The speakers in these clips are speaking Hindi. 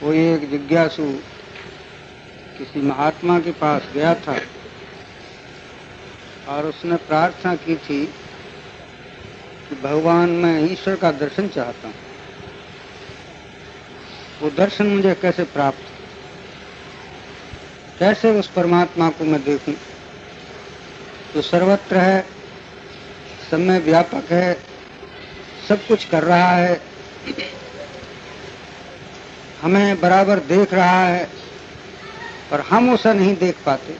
कोई एक जिज्ञासु किसी महात्मा के पास गया था और उसने प्रार्थना की थी कि भगवान, मैं ईश्वर का दर्शन चाहता हूँ, वो दर्शन मुझे कैसे प्राप्त हो, कैसे उस परमात्मा को मैं देखूं जो सर्वत्र है, सब में व्यापक है, सब कुछ कर रहा है, हमें बराबर देख रहा है और हम उसे नहीं देख पाते।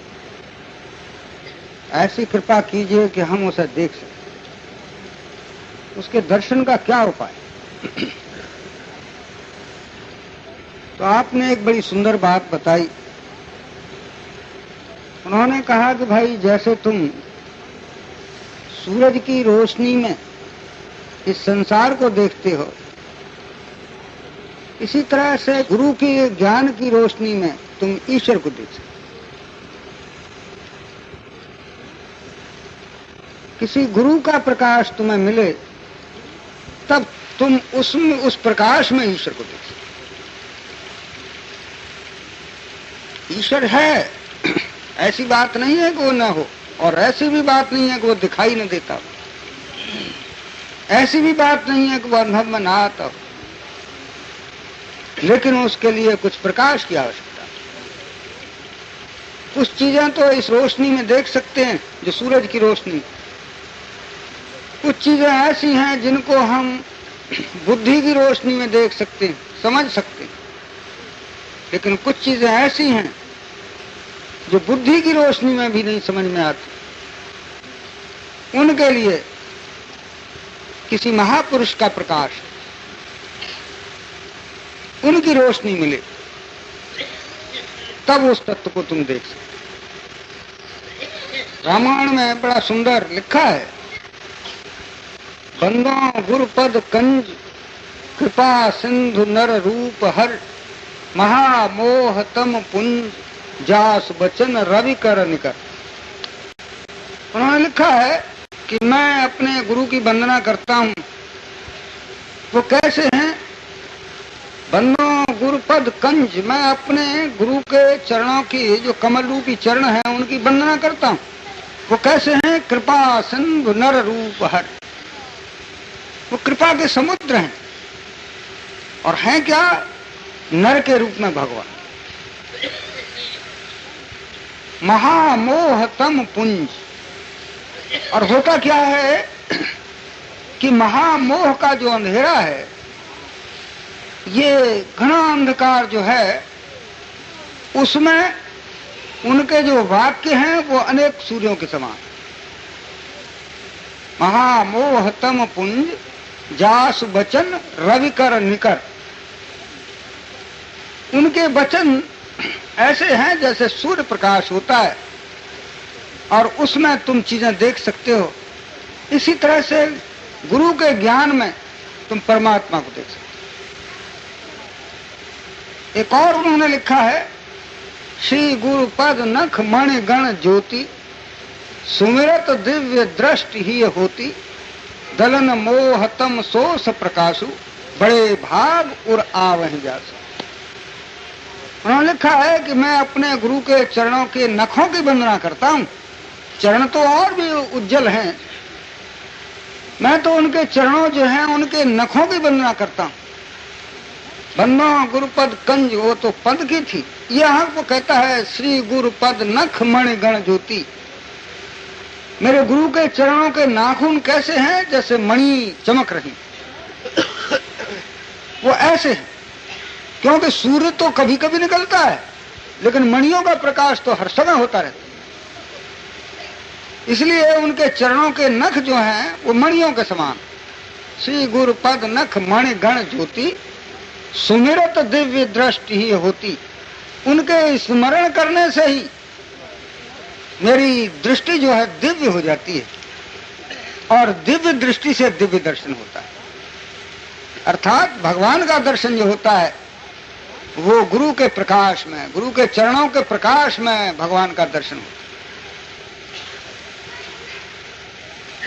ऐसी कृपा कीजिए कि हम उसे देख सकें। उसके दर्शन का क्या उपाय? तो आपने एक बड़ी सुंदर बात बताई। उन्होंने कहा कि भाई, जैसे तुम सूरज की रोशनी में इस संसार को देखते हो, इसी तरह से गुरु की ज्ञान की रोशनी में तुम ईश्वर को देख सकते। किसी गुरु का प्रकाश तुम्हें मिले तब तुम उसमें, उस प्रकाश में ईश्वर को देख सकते। ईश्वर है, ऐसी बात नहीं है कि वो न हो, और ऐसी भी बात नहीं है कि वो दिखाई न देता हो, ऐसी भी बात नहीं है कि वो अनुभव में ना आता हो, लेकिन उसके लिए कुछ प्रकाश की आवश्यकता है। कुछ चीजें तो इस रोशनी में देख सकते हैं जो सूरज की रोशनी, कुछ चीजें ऐसी हैं जिनको हम बुद्धि की रोशनी में देख सकते हैं, समझ सकते हैं, लेकिन कुछ चीजें ऐसी हैं जो बुद्धि की रोशनी में भी नहीं समझ में आती। उनके लिए किसी महापुरुष का प्रकाश, उनकी रोशनी मिले तब उस तत्व को तुम देख सकते। रामायण में बड़ा सुंदर लिखा है, बंदो गुरुपद कंज कृपा सिंधु नर रूप हर महामोह तम पुंज जास बचन रवि कर निकर। उन्होंने लिखा है कि मैं अपने गुरु की वंदना करता हूं। वो कैसे हैं? बंदो गुरुपद कंज, मैं अपने गुरु के चरणों की, जो कमल रूपी चरण है, उनकी वंदना करता हूं। वो कैसे हैं? कृपा सिंधु नर रूप हर, वो कृपा के समुद्र हैं। और हैं क्या? नर के रूप में भगवान। महामोहतम पुंज, और होता क्या है कि महामोह का जो अंधेरा है, ये घना अंधकार जो है, उसमें उनके जो वाक्य हैं वो अनेक सूर्यों के समान। महामोहतम पुंज जास वचन रवि कर निकर, उनके वचन ऐसे हैं जैसे सूर्य प्रकाश होता है और उसमें तुम चीजें देख सकते हो। इसी तरह से गुरु के ज्ञान में तुम परमात्मा को देख सकते हो। एक और उन्होंने लिखा है, श्री गुरु पद नख मणि गण ज्योति सुमिरत दिव्य दृष्टि ही होती दलन मोहतम सोस प्रकाशु बड़े भाग उर आवहि जासु। उन्होंने लिखा है कि मैं अपने गुरु के चरणों के नखों की वंदना करता हूं। चरण तो और भी उज्जवल हैं, मैं तो उनके चरणों जो हैं उनके नखों की वंदना करता हूं। बंदो गुरुपद कंज, वो तो पद की थी, यहां को कहता है श्री गुरुपद नख मणि गण ज्योति। मेरे गुरु के चरणों के नाखून कैसे हैं? जैसे मणि चमक रही, वो ऐसे हैं। क्योंकि सूर्य तो कभी कभी निकलता है, लेकिन मणियों का प्रकाश तो हर समय होता रहता है। इसलिए उनके चरणों के नख जो हैं वो मणियों के समान। श्री गुरुपद नख मणि गण ज्योति सुमिरत दिव्य दृष्टि ही होती। उनके स्मरण करने से ही मेरी दृष्टि जो है दिव्य हो जाती है, और दिव्य दृष्टि से दिव्य दर्शन होता है। अर्थात भगवान का दर्शन जो होता है वो गुरु के प्रकाश में, गुरु के चरणों के प्रकाश में भगवान का दर्शन होता है।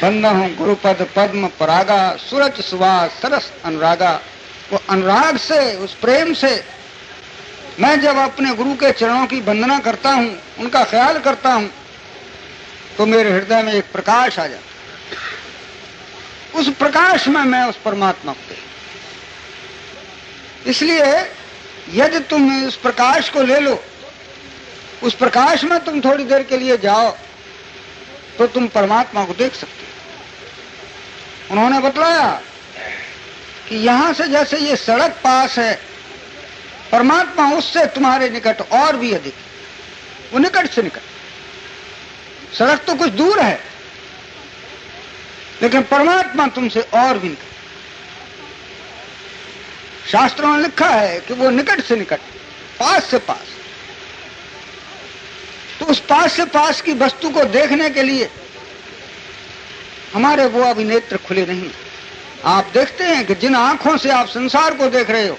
बंदहु गुरुपद पद्म परागा सूरज सुवास सरस अनुरागा। वो अनुराग से, उस प्रेम से मैं जब अपने गुरु के चरणों की वंदना करता हूं, उनका ख्याल करता हूं, तो मेरे हृदय में एक प्रकाश आ जाता। उस प्रकाश में मैं उस परमात्मा को देखता। इसलिए यदि तुम उस प्रकाश को ले लो, उस प्रकाश में तुम थोड़ी देर के लिए जाओ, तो तुम परमात्मा को देख सकते हो। उन्होंने बतलाया कि यहां से जैसे ये सड़क पास है, परमात्मा उससे तुम्हारे निकट और भी अधिक, वो निकट से निकट। सड़क तो कुछ दूर है, लेकिन परमात्मा तुमसे और भी निकट। शास्त्रों में लिखा है कि वो निकट से निकट, पास से पास। तो उस पास से पास की वस्तु को देखने के लिए हमारे वो अभी नेत्र खुले नहीं। आप देखते हैं कि जिन आंखों से आप संसार को देख रहे हो,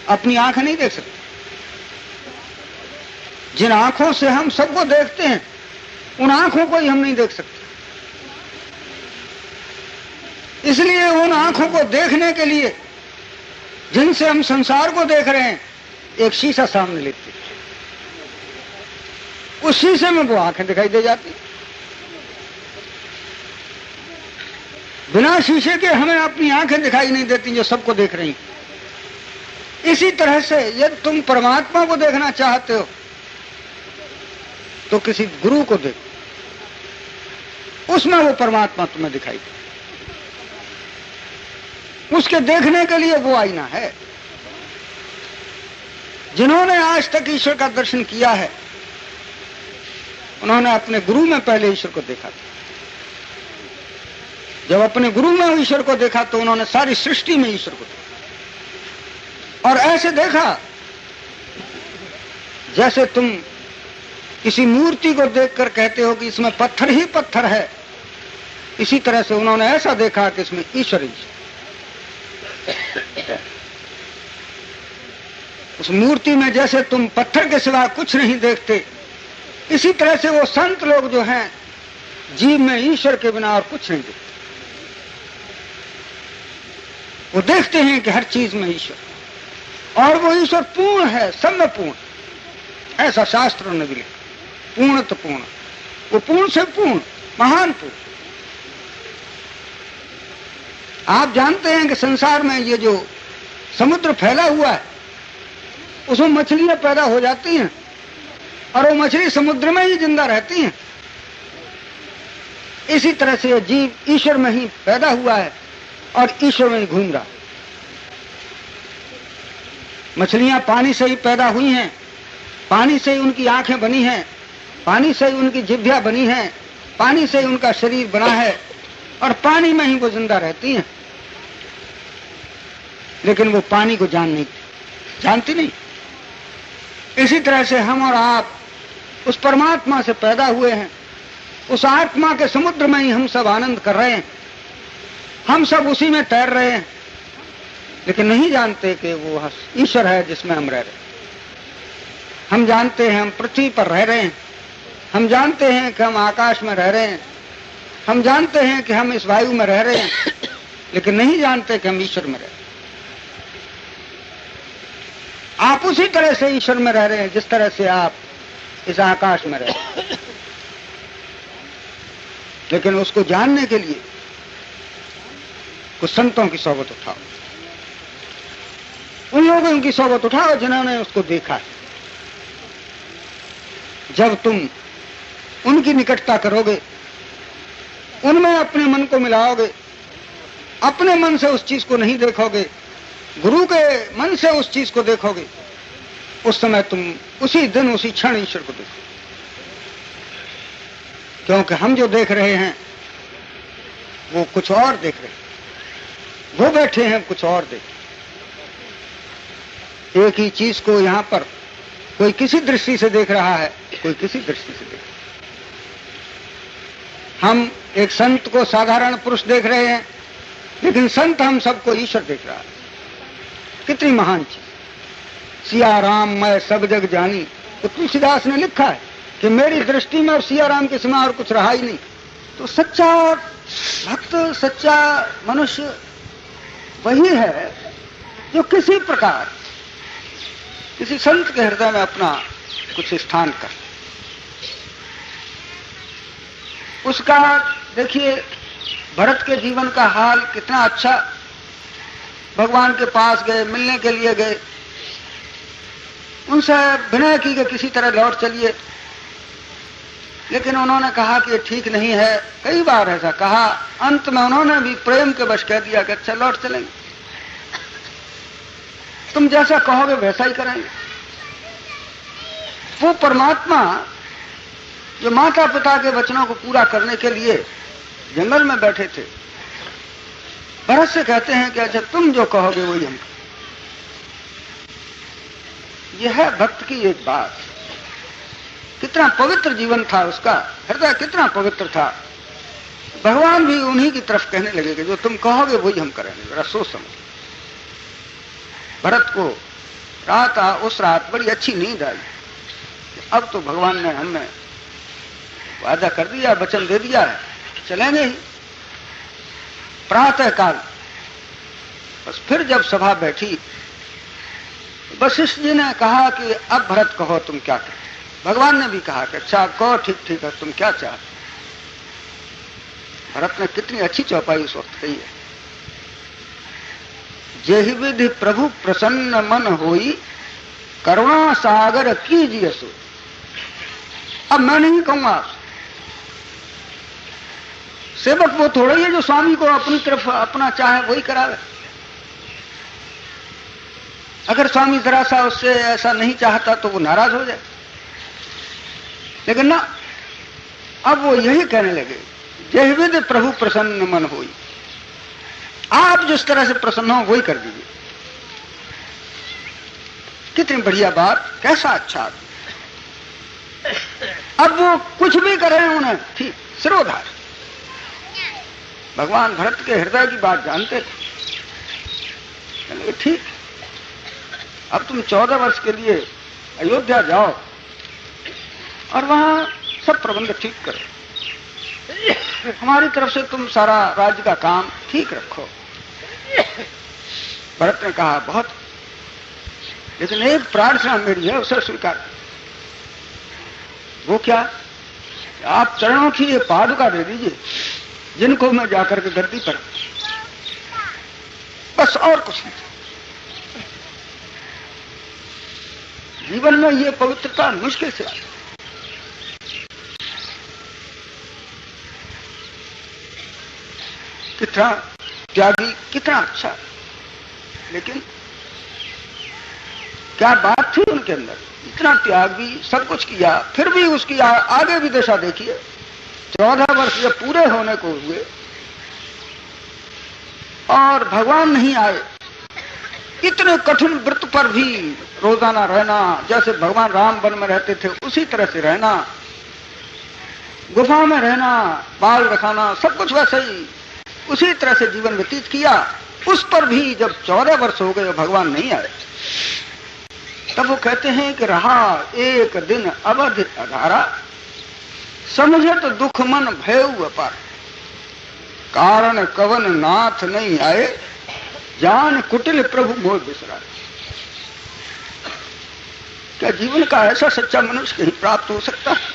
अपनी आंखें नहीं देख सकते। जिन आंखों से हम सबको देखते हैं, उन आंखों को ही हम नहीं देख सकते। इसलिए उन आंखों को देखने के लिए जिनसे हम संसार को देख रहे हैं, एक शीशा सामने लेते हैं, उस शीशे में वो आंखें दिखाई दे जाती। बिना शीशे के हमें अपनी आंखें दिखाई नहीं देती जो सबको देख रही। इसी तरह से यदि तुम परमात्मा को देखना चाहते हो, तो किसी गुरु को देखो, उसमें वो परमात्मा तुम्हें दिखाई दे। उसके देखने के लिए वो आईना है। जिन्होंने आज तक ईश्वर का दर्शन किया है, उन्होंने अपने गुरु में पहले ईश्वर को देखा था। जब अपने गुरु में ईश्वर को देखा, तो उन्होंने सारी सृष्टि में ईश्वर को देखा। और ऐसे देखा जैसे तुम किसी मूर्ति को देखकर कहते हो कि इसमें पत्थर ही पत्थर है। इसी तरह से उन्होंने ऐसा देखा कि इसमें ईश्वर ही। उस मूर्ति में जैसे तुम पत्थर के सिवा कुछ नहीं देखते, इसी तरह से वो संत लोग जो हैं, जीव में ईश्वर के बिना और कुछ नहीं देखते। वो देखते हैं कि हर चीज में ईश्वर, और वो ईश्वर पूर्ण है, सब में पूर्ण। ऐसा शास्त्रों ने भी लिखा, पूर्ण तो पूर्ण, वो पूर्ण से पूर्ण, महान पूर्ण। आप जानते हैं कि संसार में ये जो समुद्र फैला हुआ है, उसमें मछलियां पैदा हो जाती हैं, और वो मछली समुद्र में ही जिंदा रहती हैं। इसी तरह से ये जीव ईश्वर में ही पैदा हुआ है और ईश्वर में ही घूम रहा है। मछलियां पानी से ही पैदा हुई हैं, पानी से ही उनकी आंखें बनी हैं, पानी से ही उनकी जिह्वा बनी है, पानी से ही उनका शरीर बना है, और पानी में ही वो जिंदा रहती हैं। लेकिन वो पानी को जानती नहीं। इसी तरह से हम और आप उस परमात्मा से पैदा हुए हैं, उस आत्मा के समुद्र में ही हम सब आनंद कर रहे हैं, हम सब उसी में तैर रहे हैं, लेकिन नहीं जानते कि वो ईश्वर है जिसमें हम रह रहे हैं। हम जानते हैं हम पृथ्वी पर रह रहे हैं, हम जानते हैं कि हम आकाश में रह रहे हैं, हम जानते हैं कि हम इस वायु में रह रहे हैं, लेकिन नहीं जानते कि हम ईश्वर में रह रहे हैं। आप उसी तरह से ईश्वर में रह रहे हैं जिस तरह से आप इस आकाश में रह रहे हैं। लेकिन उसको जानने के लिए कुछ संतों की सोबत उठाओ, उन लोगों की सोबत उठाओ जिन्होंने उसको देखा है। जब तुम उनकी निकटता करोगे, उनमें अपने मन को मिलाओगे, अपने मन से उस चीज को नहीं देखोगे, गुरु के मन से उस चीज को देखोगे, उस समय तुम उसी दिन उसी क्षण ईश्वर को देखोगे। क्योंकि हम जो देख रहे हैं वो कुछ और देख रहे हैं, वो बैठे हैं कुछ और देख। एक ही चीज को यहां पर कोई किसी दृष्टि से देख रहा है, कोई किसी दृष्टि से देख रहा है। हम एक संत को साधारण पुरुष देख रहे हैं, लेकिन संत हम सबको ईश्वर देख रहा है। कितनी महान चीज। सिया राम मैं सब जग जानी, तो तुलसीदास ने लिखा है कि मेरी दृष्टि में और सिया राम के सिवा और कुछ रहा ही नहीं। तो सच्चा भक्त, सच्चा मनुष्य वही है जो किसी प्रकार किसी संत के हृदय में अपना कुछ स्थान कर। उसका देखिए भरत के जीवन का हाल कितना अच्छा। भगवान के पास गए, मिलने के लिए गए, उनसे विनय की कि किसी तरह लौट चलिए, लेकिन उन्होंने कहा कि ये ठीक नहीं है। कई बार ऐसा कहा, अंत में उन्होंने भी प्रेम के वश कह दिया कि अच्छा लौट चलेंगे, तुम जैसा कहोगे वैसा ही करेंगे। वो परमात्मा जो माता पिता के वचनों को पूरा करने के लिए जंगल में बैठे थे, भरत से कहते हैं कि अच्छा तुम जो कहोगे वही हम। यह है भक्त की एक बात। कितना पवित्र जीवन था उसका, हृदय कितना पवित्र था। भगवान भी उन्हीं की तरफ कहने लगे कि जो तुम कहोगे वही हम करेंगे। जरा सोच समझ। भरत को उस रात बड़ी अच्छी नींद आई। अब तो भगवान ने हमें वादा कर दिया, वचन दे दिया है, चलेंगे ही। प्रातः काल बस फिर जब सभा बैठी, वशिष्ठ जी ने कहा कि अब भरत कहो तुम क्या कहते। भगवान ने भी कहा कि अच्छा कहो, ठीक ठीक है, तुम क्या चाहते। भरत ने कितनी अच्छी चौपाई उस वक्त कही है। जेहि विधि प्रभु प्रसन्न मन होई, करुणा सागर कीजिए सो। अब मैं नहीं कहूंगा, सेवक वो थोड़ा ही है जो स्वामी को अपनी तरफ अपना चाहे वही करावे। अगर स्वामी जरा सा उससे ऐसा नहीं चाहता तो वो नाराज हो जाए। लेकिन ना, अब वो यही कहने लगे, जेहि विधि प्रभु प्रसन्न मन होई। आप जिस तरह से प्रसन्न हो वही कर दीजिए। कितनी बढ़िया बात, कैसा अच्छा। अब वो कुछ भी कर रहे हैं उन्हें ठीक सिरोधार। भगवान भरत के हृदय की बात जानते थे। ठीक, अब तुम 14 वर्ष के लिए अयोध्या जाओ और वहां सब प्रबंध ठीक करो। हमारी तरफ से तुम सारा राज्य का काम ठीक रखो। भरत ने कहा बहुत, लेकिन एक प्रार्थना मेरी है, उसे स्वीकार। वो क्या? आप चरणों की ये पादुका दे दीजिए जिनको मैं जाकर के गद्दी पर, बस और कुछ नहीं। जीवन में ये पवित्रता मुश्किल से आती। कितना त्यागी, कितना अच्छा, लेकिन क्या बात थी उनके अंदर। इतना त्याग भी, सब कुछ किया, फिर भी उसकी आगे भी दशा देखिए। 14 वर्ष जब पूरे होने को हुए और भगवान नहीं आए, इतने कठिन व्रत पर भी रोजाना रहना, जैसे भगवान राम वन में रहते थे उसी तरह से रहना, गुफा में रहना, बाल रखाना, सब कुछ वैसे ही उसी तरह से जीवन व्यतीत किया। उस पर भी जब 14 वर्ष हो गए भगवान नहीं आए, तब वो कहते हैं कि रहा एक दिन अवधि अधारा, समझे तो दुख मन भयउ अपार। कारण कवन नाथ नहीं आए, जान कुटिल प्रभु मोह बिसरा। क्या जीवन का ऐसा सच्चा मनुष्य कहीं प्राप्त हो सकता है?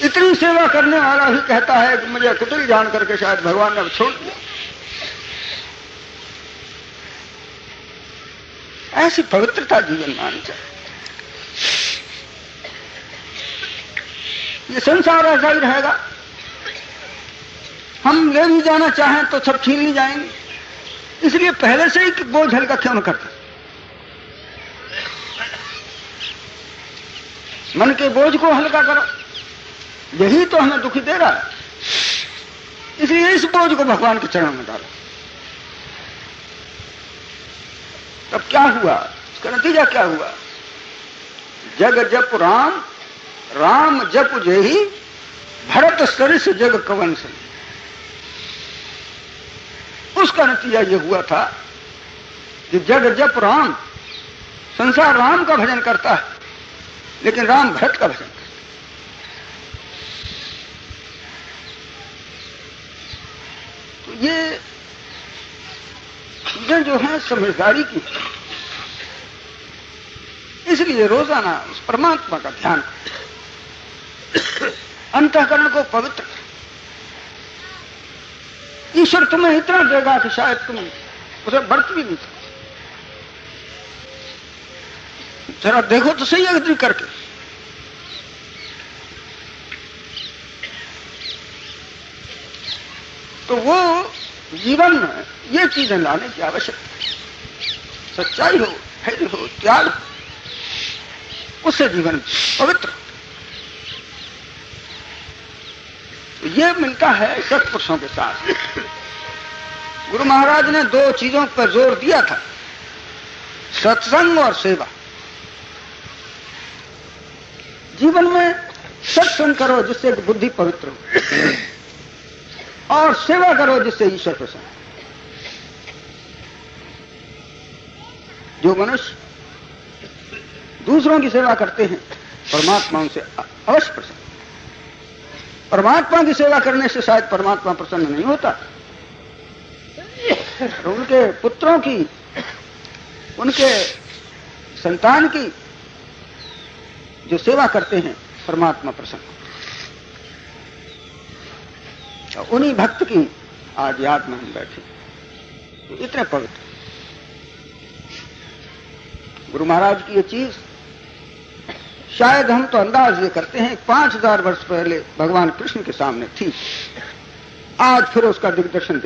इतनी सेवा करने वाला ही कहता है कि मुझे कुटिल जान करके शायद भगवान ने छोड़ दिया। ऐसी पवित्रता जीवन में आनी चाहिए। ये संसार ऐसा ही रहेगा। हम ले भी जाना चाहें तो सब छीन ही जाएंगे। इसलिए पहले से ही बोझ हल्का क्यों न करते। मन के बोझ को हल्का करो, यही तो हमें दुखी दे रहा है। इसलिए इस बोझ को भगवान के चरणों में डालो। तब क्या हुआ? इसका नतीजा क्या हुआ? जग जप राम, राम जप जेहि, भरत सरिस जग कवन सही। उसका नतीजा यह हुआ था कि जग जप राम, संसार राम का भजन करता है, लेकिन राम भरत का भजन करता है। तो ये चीजें जो हैं समझदारी की, इसलिए रोजाना उस परमात्मा का ध्यान करो, अंतःकरण को पवित्र करो। ईश्वर तुम्हें इतना देगा कि शायद तुम उसे बरत भी नहीं सकते। जरा देखो तो सही अगदी करके। तो वो जीवन में ये चीजें लाने की आवश्यकता है। सच्चाई हो, धैर्य हो, त्याग हो, उससे जीवन पवित्र हो। तो ये मिलता है सत्पुरुषों के साथ। गुरु महाराज ने दो चीजों पर जोर दिया था, सत्संग और सेवा। जीवन में सत्संग करो जिससे बुद्धि पवित्र हो, और सेवा करो जिससे ईश्वर प्रसन्न। जो मनुष्य दूसरों की सेवा करते हैं, परमात्मा उनसे अवश्य प्रसन्न। परमात्मा की सेवा करने से शायद परमात्मा प्रसन्न नहीं होता, और उनके पुत्रों की, उनके संतान की जो सेवा करते हैं, परमात्मा प्रसन्न। उन्हीं भक्त की आज याद में हम बैठे, तो इतने पवित्र। गुरु महाराज की ये चीज शायद हम तो अंदाज ये करते हैं 5000 वर्ष पहले भगवान कृष्ण के सामने थी, आज फिर उसका दिग्दर्शन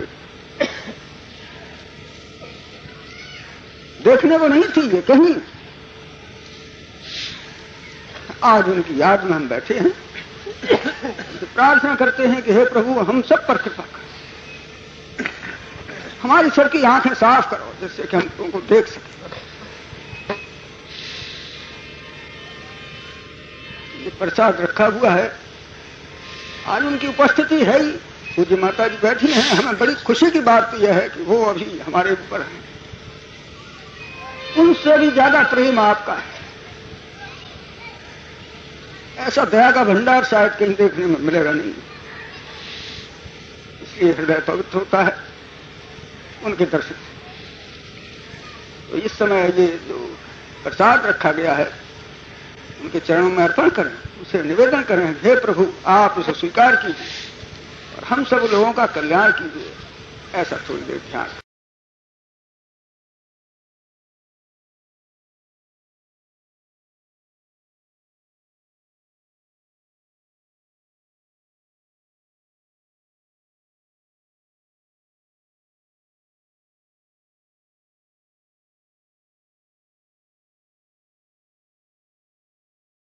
देखने को नहीं थी ये कहीं, आज उनकी याद में हम बैठे हैं। तो प्रार्थना करते हैं कि हे प्रभु हम सब पर कृपा करो, हमारी सर की आंखें साफ करो जिससे कि हम तुमको देख सकें। ये प्रसाद रखा हुआ है, आज उनकी उपस्थिति है ही, पूज्य माता जी बैठी हैं। हमें बड़ी खुशी की बात यह है कि वो अभी हमारे ऊपर है। उनसे भी ज्यादा प्रेम आपका है। ऐसा दया का भंडार शायद कहीं देखने में मिलेगा नहीं, इसलिए हृदय पवित्र होता है उनके दर्शन। तो इस समय ये जो प्रसाद रखा गया है उनके चरणों में अर्पण करें, उसे निवेदन करें, हे प्रभु आप उसे स्वीकार कीजिए और हम सब लोगों का कल्याण कीजिए। ऐसा थोड़ी देर ध्यान